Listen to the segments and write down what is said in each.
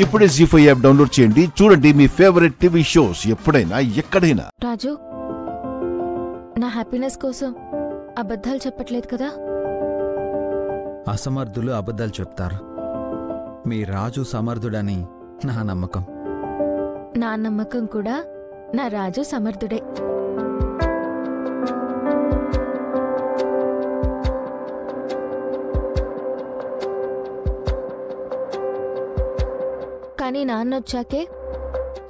ఇప్పుడే జీ5 app download చేయండి. చూడండి మీ ఫేవరెట్ టీవీ షోస్ ఎప్పుడైనా ఎక్కడైనా. రాజు, నా హ్యాపీనెస్ కోసం అబద్ధాలు చెప్పట్లేదు కదా? అసమర్థులు అబద్ధాలు చెప్తారు. మీ రాజు సమర్థుడని నా నమ్మకం. నా నమ్మకం కూడా నా రాజు సమర్థుడే. కానీ నాన్న వచ్చాకే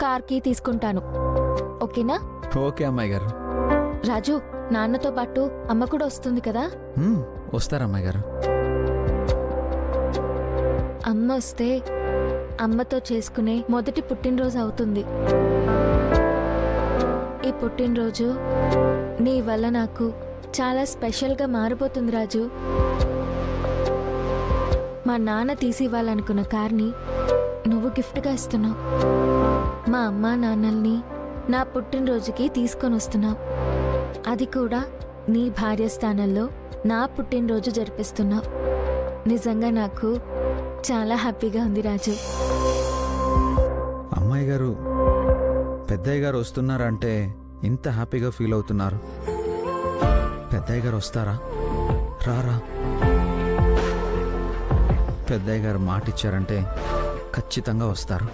కార్కి తీసుకుంటాను. ఓకేనా? ఓకే అమ్మాయి గారు. రాజు, నాన్నతో పాటు అమ్మ కూడా వస్తుంది కదా? వస్తారమ్మాయి గారు. అమ్మ వస్తే అమ్మతో చేసుకునే మొదటి పుట్టినరోజు అవుతుంది. ఈ పుట్టినరోజు నీ వల్ల నాకు చాలా స్పెషల్గా మారిపోతుంది రాజు. మా నాన్న తీసి ఇవ్వాలనుకున్న కార్ని నువ్వు గిఫ్ట్గా ఇస్తున్నావు. మా అమ్మా నాన్నల్ని నా పుట్టినరోజుకి తీసుకొని వస్తున్నావు. అది కూడా నీ భార్య స్థానంలో నా పుట్టినరోజు జరిపిస్తున్నావు. నిజంగా నాకు చాలా హ్యాపీగా ఉంది రాజు. అమ్మాయి గారు, పెద్దయ్య గారు వస్తున్నారంటే ఇంత హ్యాపీగా ఫీల్ అవుతున్నారు. పెద్దయ్య గారు వస్తారా? రారా. పెద్దయ్య గారు మాట ఇచ్చారంటే ఖచ్చితంగా వస్తారు.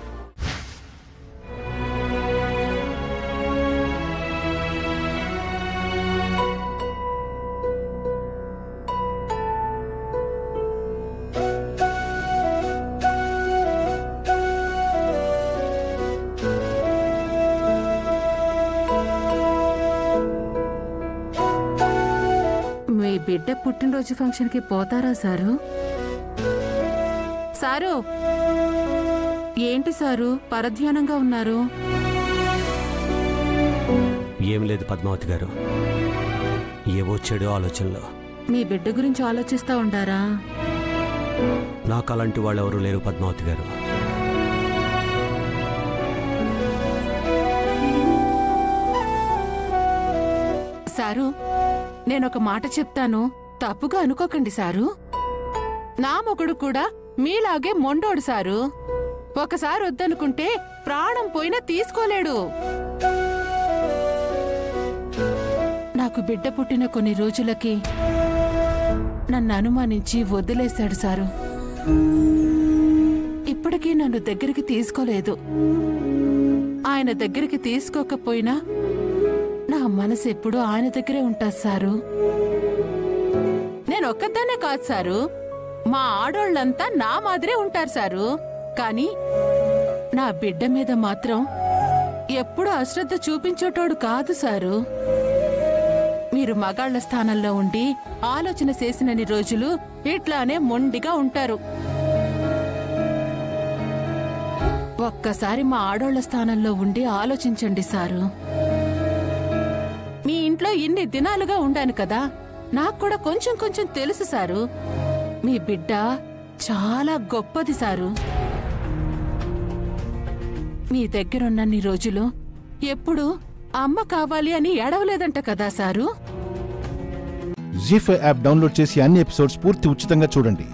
మీ బిడ్డ పుట్టినరోజు ఫంక్షన్కి పోతారా సారు? సారు, ఏంటి సారు పరధ్యానంగా ఉన్నారు? ఏం లేదు పద్మావతి గారు, ఏవో చెడు ఆలోచనలు. మీ బిడ్డ గురించి ఆలోచిస్తా ఉండారా? నాకు అలాంటి వాళ్ళు ఎవరు లేరు పద్మావతి గారు. సారు, నేనొక మాట చెప్తాను, తప్పుగా అనుకోకండి సారు. నా మొగుడు కూడా మీలాగే మొండోడు సారు. ఒకసారి వద్దనుకుంటే ప్రాణం పోయినా తీసుకోలేడు. నాకు బిడ్డ పుట్టిన కొన్ని రోజులకి నన్ను అనుమానించి వదిలేశాడు సారు. ఇప్పటికీ నన్ను దగ్గరికి తీసుకోలేదు. ఆయన దగ్గరికి తీసుకోకపోయినా నా మనసు ఎప్పుడూ ఆయన దగ్గరే ఉంటారు సారు. నేను ఒక్కదాన్నే కాదు సారు, మా ఆడోళ్ళంతా నా మాదిరే ఉంటారు సారు. కాని నా బిడ్డ మీద మాత్రం ఎప్పుడూ అశ్రద్ధ చూపించేటోడు కాదు సారు. మీరు మగాళ్ల స్థానంలో ఉండి ఆలోచన చేసినన్ని రోజులు ఇట్లానే మొండిగా ఉంటారు. ఒక్కసారి మా ఆడోళ్ల స్థానంలో ఉండి ఆలోచించండి సారు. మీ ఇంట్లో ఇన్ని దినాలుగా ఉండాను కదా, నాకు కూడా కొంచెం కొంచెం తెలుసు సారు. మీ బిడ్డ చాలా గొప్పది సారు. మీ దగ్గరున్నన్ని రోజులు ఎప్పుడు అమ్మ కావాలి అని ఏడవలేదంట కదా సారు. జీ5 యాప్ డౌన్లోడ్ చేసి అన్ని ఎపిసోడ్స్ పూర్తి ఉచితంగా చూడండి.